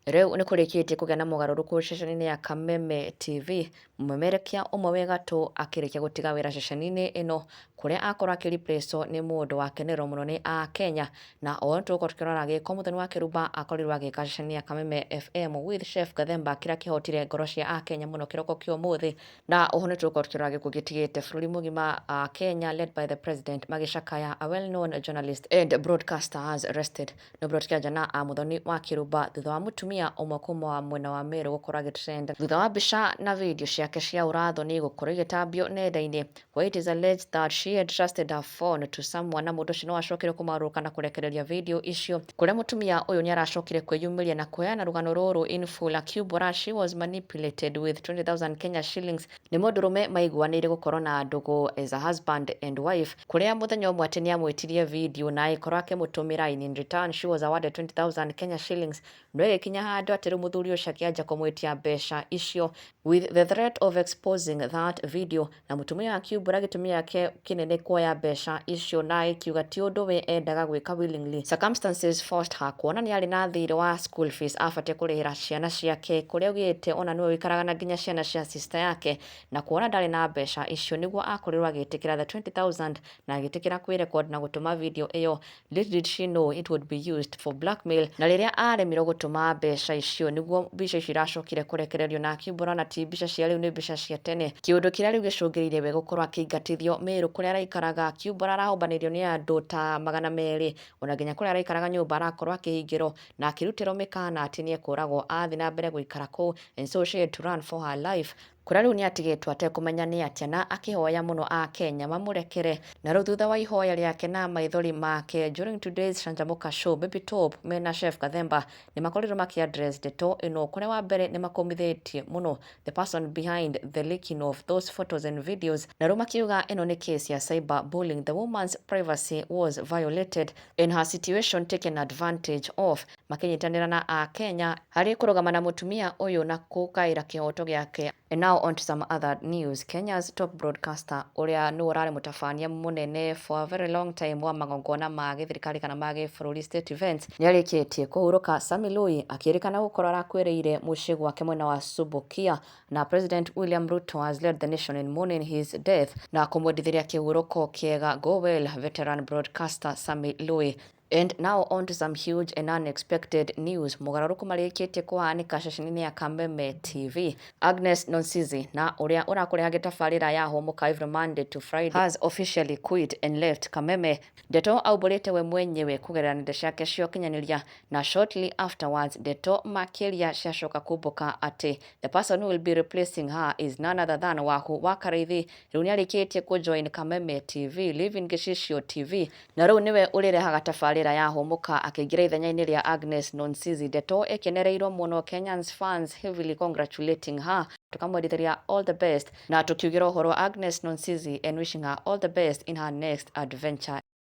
Rĩu nĩ kũrĩkĩtie kũgĩa na mũgarũrũku ceceni-inĩ ya Kameme TV, mũmemerekia ũmwe wĩ gatũ akĩrĩkia gũtiga wĩra ceceni-inĩ ĩno, kũrĩa akorwo akĩreplacewo nĩ mũndũ wakenerwo mũno nĩ Akenya, na o tũgũkorwo tũkĩrora agĩko mũthoni Wakirumba akorirwo agĩka ceceni ya Kameme FM with Chef Gathemba, kĩrĩa kĩhotire ngoro cia Akenya mũno kĩroko kĩa ũmũthĩ, na oho nĩ tũgũkorwo tũkĩrora gĩkuũ gĩtigĩte bũrũri mũgima, Kenya led by the president magĩcakaya a well-known journalist and broadcaster has arrested. Nĩ ũndũ jana mũthoni Wakirumba thutha wa mũtumia ũmwe kuma mwena wa Meru gũkorwo agĩtrend thutha wa mbica na video ciake cia ũrathoni gũkorwo igĩtambio nenda-inĩ, where it is alleged that she had trusted her phone to someone, na mũndũ ũcio no acokire kũmarũrũka na kũrekereria video icio, kũrĩa mũtumia ũyũ nĩ aracokire kwĩyumĩria na kũheana rũgano rũrũ in full, akiumbũra she was manipulated with 20,000 Kenya shillings nĩ mũndũrũme maiguanĩire gũkorwo na ndũgũ as a husband and wife, kũrĩa mũthenya ũmwe atĩ nĩ amwĩtirie video na agĩkorwo akĩmũtũmĩra in return she was awarded 20,000 Kenya shillings, no ĩgĩkinya handũ atĩ rĩu mũthuri ũcio akĩanjia kũmwĩtia mbeca icio with the threat of exposing that video, na mũtumia akiumbũra gĩtũmi gĩake kĩnene kuoya mbeca icio na akiuga ti ũndũ we endaga gwĩka willingly, circumstances forced her, kuona nĩ arĩ na thirĩ wa school fees abatie kũrĩhĩra ciana ciake, kũrĩa augĩte ona nĩwe wĩikaraga na nginya ciana cia sister yake, na kuona ndarĩ na mbeca icio nĩguo akorirwo agĩtĩkĩra the 20,000 na agĩtĩkĩra kwĩrekondi na gũtũma video ĩyo. Little did she know it would be used for blackmail, na rĩrĩa aremirwo gũtũma mbeca icio nĩguo mbica icio iracokire kũrekererio, na akiumbũra na ti mbica cia rĩu nĩ mbica cia tene, kĩũndũ kĩrĩa rĩu gĩcũngĩrĩirie we gũkorwo akĩingatithio Meru kũrĩa araikaraga, akiumbũra arahũbanĩrio nĩ andũ ta 200, ona nginya kũrĩa araikaraga nyũmba arakorwo akĩhingĩrwo na akĩrutĩrwo mĩkana atĩ nĩ ekũragwo athiĩ na mbere gũikara kũu, and so she had to run for her life, kũrĩa rĩu nĩ atigĩtwo atekũmenya nĩ atĩa, na akĩhoya mũno Akenya mamũrekere. Na rĩu thutha wa ihoya rĩake na maithori make during today's Canjamũka show, Baby Top mena Chef Gathemba nĩ makorirwo makĩ-address ndeto ĩno, kũrĩa wa mbere nĩ makomithĩtie mũno the person behind the leaking of those photos and videos, na rĩu makiuga ĩno nĩ case ya cyber bullying, the woman's privacy was violated and her situation taken advantage of, makĩnyitanĩra na Akenya harĩ kũrũgama na mũtumia ũyũ na gũkaĩra kĩhoto gĩake. And now on to some other news. Kenya's top broadcaster ũrĩa nĩ ũrarĩ mũtabania mũnene for a very long time wa magongona ma gĩthirikari kana ma gĩbũrũri state events, nĩ arĩkĩtie kũhurũka. Sami Lui akĩrĩkana gũkorwo arakwĩrĩire mũciĩ gwake mwena wa Subukia, na President William Ruto has led the nation in mourning his death na kũmwendithĩria kĩhurũko kĩega. Go well veteran broadcaster Sami Lui. And now on to some huge and unexpected news. Mũgarũrũku marĩkĩtie kũhanĩka ceceni-inĩ ya Kameme TV. Agnes Nonsizi, na ũrĩa ũrakũrehaga tabarĩra ya Homũka every Monday to Friday, has officially quit and left Kameme. Ndeto aumbũrĩte we mwenyewe kũgerera nenda ciake cia ũkinyanĩria, na shortly afterwards Ndeto makĩria ciacoka kumbũka atĩ the person who will be replacing her is none other than Wahu wa Karaithi. Rĩu nĩ arĩkĩtie kũjoin Kameme TV, leaving Gĩcicio TV, na rĩu nĩwe ũrĩrehaga tabarĩra ya Homũka akĩingĩra ithenya-inĩ rĩa Agnes Nonsizi. Ndeto ĩkenereirwo mũno, Kenyans fans heavily congratulating her, tukamwendithĩria all the best na tukiugira ũhoro Agnes Nonsizi and wishing her all the best in her next adventure.